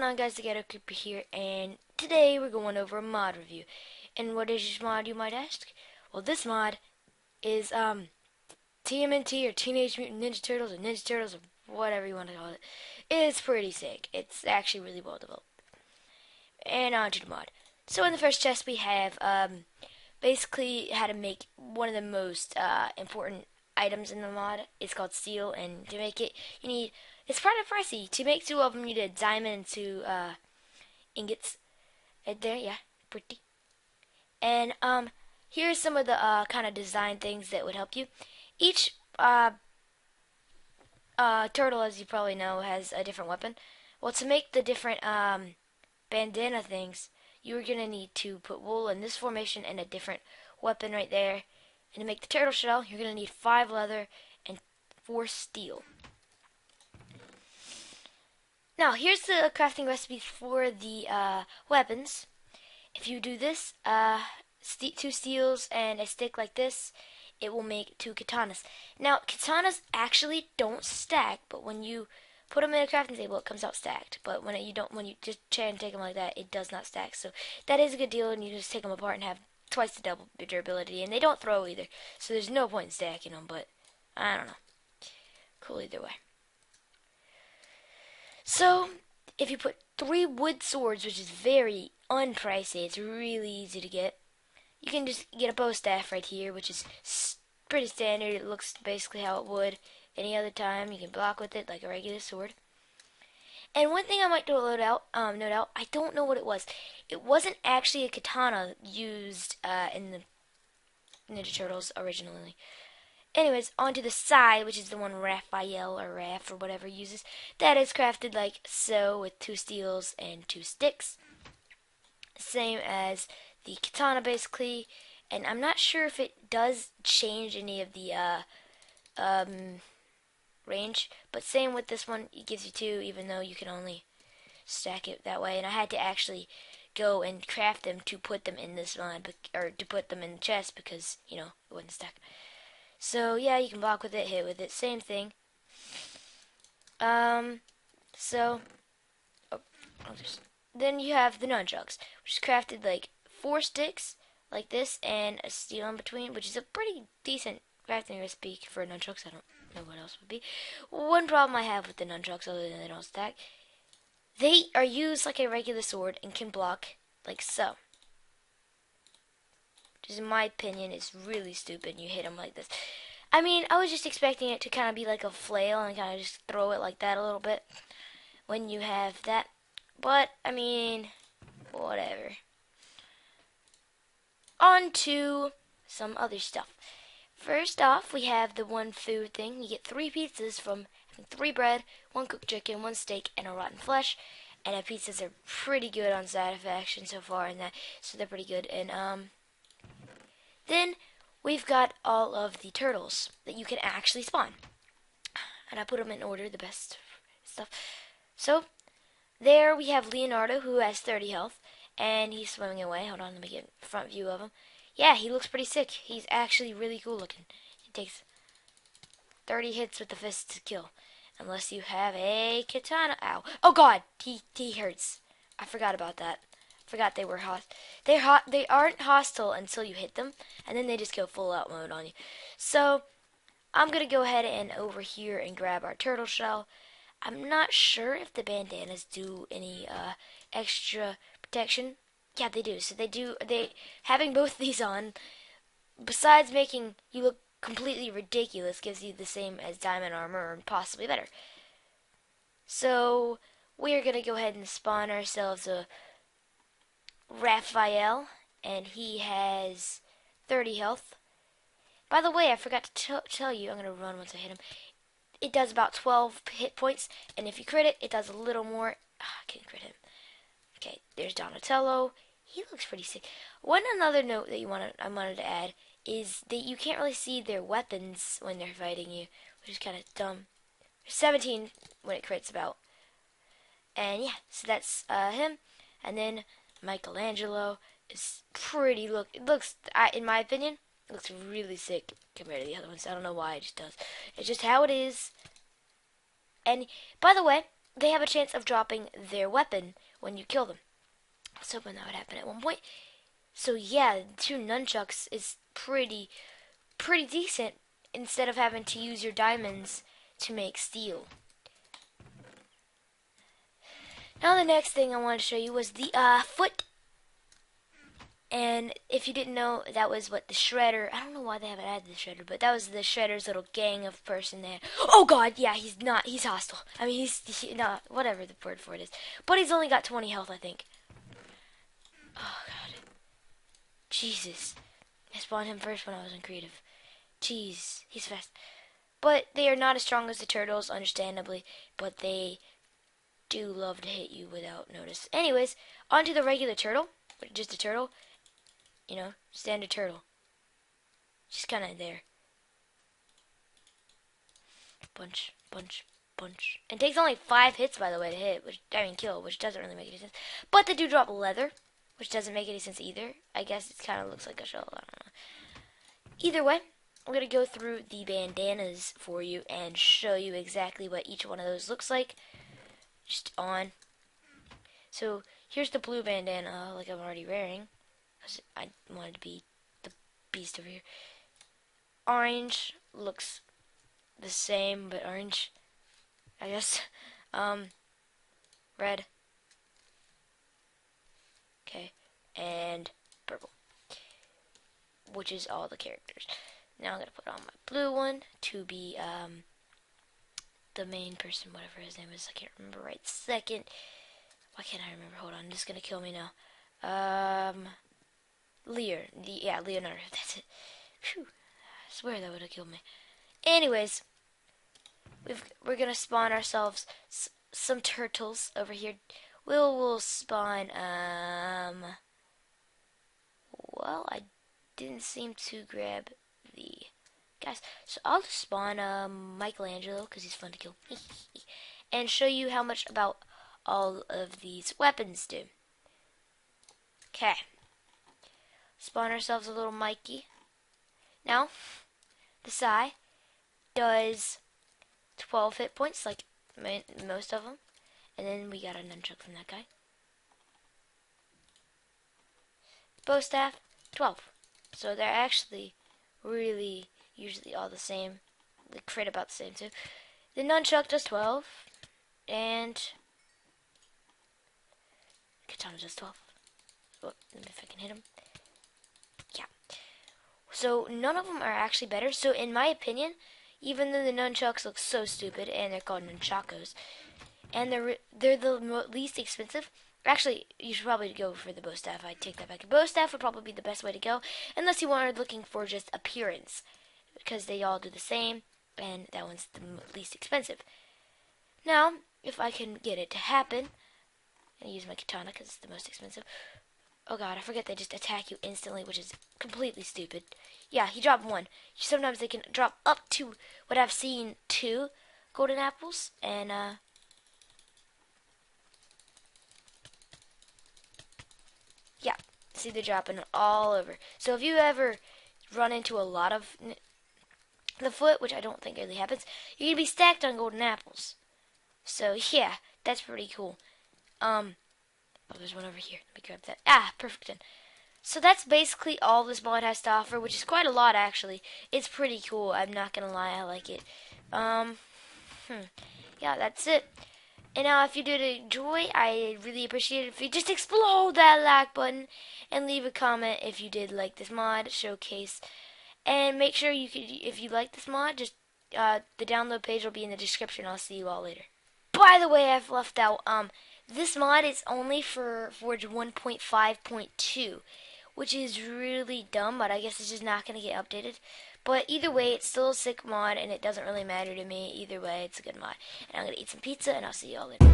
on, guys? TheGhettoCreeper here, and today we're going over a mod review. And what is this mod, you might ask? Well, this mod is TMNT, or Teenage Mutant Ninja Turtles, or Ninja Turtles, or whatever you want to call it. It's pretty sick. It's actually really well developed. And on to the mod. So in the first chest we have basically how to make one of the most important items in the mod. It's called steel, and to make it, you need. It's kind of pricey. To make two of them, you need a diamond and two ingots. Right there, yeah, pretty. And here's some of the kind of design things that would help you. Each turtle, as you probably know, has a different weapon. Well, to make the different bandana things, you're gonna need to put wool in this formation and a different weapon right there. And to make the turtle shell, you're gonna need 5 leather and 4 steel. Now, here's the crafting recipes for the weapons. If you do this, 2 steels and a stick like this, it will make 2 katanas. Now, katanas actually don't stack, but when you put them in a crafting table, it comes out stacked. But when you just try and take them like that, it does not stack. So that is a good deal, and you just take them apart and have twice the double durability, and they don't throw either. So there's no point in stacking them, but I don't know. Cool either way. So, if you put 3 wood swords, which is very unpricey, it's really easy to get. You can just get a bow staff right here, which is pretty standard. It looks basically how it would any other time. You can block with it like a regular sword. And one thing I might note out, I don't know what it was. It wasn't actually a katana used in the Ninja Turtles originally. Anyways, onto the side, which is the one Raphael or Raph or whatever uses. That is crafted like so, with 2 steels and 2 sticks. Same as the katana, basically. And I'm not sure if it does change any of the range. But same with this one, it gives you 2, even though you can only stack it that way. And I had to actually go and craft them to put them in this mod, or to put them in the chest, because, you know, it wouldn't stack. So yeah, you can block with it, hit with it, same thing. So then you have the nunchucks, which is crafted like 4 sticks like this and a steel in between, which is a pretty decent crafting recipe for nunchucks. I don't know what else would be. One problem I have with the nunchucks, other than they don't stack, they are used like a regular sword and can block like so. Which, in my opinion, is really stupid. You hit them like this. I mean, I was just expecting it to kind of be like a flail and kind of just throw it like that a little bit when you have that. But, I mean, whatever. On to some other stuff. First off, we have the one food thing. You get 3 pizzas from having 3 bread, 1 cooked chicken, 1 steak, and a rotten flesh. And the pizzas are pretty good on satisfaction so far, and that, so they're pretty good. And then we've got all of the turtles that you can actually spawn. And I put them in order, the best stuff. So, there we have Leonardo, who has 30 health, and he's swimming away. Hold on, let me get a front view of him. Yeah, he looks pretty sick. He's actually really cool looking. He takes 30 hits with the fist to kill. Unless you have a katana. Ow. Oh god, he hurts. I forgot about that. Forgot they were they aren't hostile until you hit them, and then they just go full out mode on you. So I'm gonna go ahead and over here and grab our turtle shell. I'm not sure if the bandanas do any extra protection. Yeah, they do. So they having both these on, besides making you look completely ridiculous, gives you the same as diamond armor, and possibly better. So we're gonna go ahead and spawn ourselves a Raphael, and he has 30 health. By the way, I forgot to tell you, I'm going to run once I hit him. It does about 12 hit points, and if you crit it, it does a little more. I can't crit him. Okay, there's Donatello. He looks pretty sick. Another note that I wanted to add is that you can't really see their weapons when they're fighting you, which is kind of dumb. There's 17 when it crits about. And yeah, so that's him. And then Michelangelo is pretty it looks, in my opinion, it looks really sick compared to the other ones. I don't know why, it just does. It's just how it is. And by the way, they have a chance of dropping their weapon when you kill them. I was hoping that would happen at one point. So yeah, 2 nunchucks is pretty decent instead of having to use your diamonds to make steel. Now the next thing I wanted to show you was the foot. And if you didn't know, that was what the shredder, I don't know why they haven't added the shredder, but that was the shredder's little gang of person there. Oh god, yeah, he's hostile. I mean, he's not, whatever the word for it is. But he's only got 20 health, I think. Oh god. Jesus. I spawned him first when I was in creative. Jeez, he's fast. But they are not as strong as the turtles, understandably, but they do love to hit you without notice. Anyways, onto the regular turtle, just a turtle. You know, standard turtle. Just kind of there. Bunch, bunch, bunch. And takes only 5 hits, by the way, to hit, kill, which doesn't really make any sense. But they do drop leather, which doesn't make any sense either. I guess it kind of looks like a shell, I don't know. Either way, I'm going to go through the bandanas for you and show you exactly what each one of those looks like. Just on. So, here's the blue bandana, like I'm already wearing. I wanted to be the beast over here. Orange looks the same, but orange, I guess. Red. Okay. And purple. Which is all the characters. Now I'm going to put on my blue one to be, the main person, whatever his name is. I can't remember right second. Why can't I remember? Hold on. It's going to kill me now. Leonardo, that's it. Phew. I swear that would have killed me. Anyways, we're gonna spawn ourselves some turtles over here. We'll spawn, well, I didn't seem to grab the guys. So I'll just spawn, Michelangelo, because he's fun to kill. And show you how much about all of these weapons do. Okay. Spawn ourselves a little Mikey. Now, the Sai does 12 hit points, like most of them. And then we got a nunchuck from that guy. Bow staff, 12. So they're actually really usually all the same. The crit about the same too. The nunchuck does 12. And katana does 12. Oh, let me see if I can hit him. So none of them are actually better. So in my opinion, even though the nunchucks look so stupid, and they're called nunchakos, and they're the least expensive, actually you should probably go for the bow staff. I take that back. The bow staff would probably be the best way to go, unless you wanted looking for just appearance, because they all do the same, and that one's the least expensive. Now, if I can get it to happen, and use my katana because it's the most expensive. Oh god, I forget they just attack you instantly, which is completely stupid. Yeah, he dropped 1. Sometimes they can drop up to what I've seen 2 golden apples, and yeah, see they're dropping all over. So if you ever run into a lot of the foot, which I don't think really happens, you're gonna be stacked on golden apples. So yeah, that's pretty cool. Oh, there's one over here. Let me grab that. Ah, perfect. So that's basically all this mod has to offer, which is quite a lot, actually. It's pretty cool. I'm not gonna lie, I like it. Yeah, that's it. And now, if you did enjoy, I really appreciate it if you just explode that like button and leave a comment if you did like this mod showcase. And make sure you could, if you like this mod, just the download page will be in the description. I'll see you all later. By the way, I've left out this mod is only for Forge 1.5.2, which is really dumb, but I guess it's just not going to get updated. But either way, it's still a sick mod, and it doesn't really matter to me. Either way, it's a good mod. And I'm going to eat some pizza, and I'll see you all later.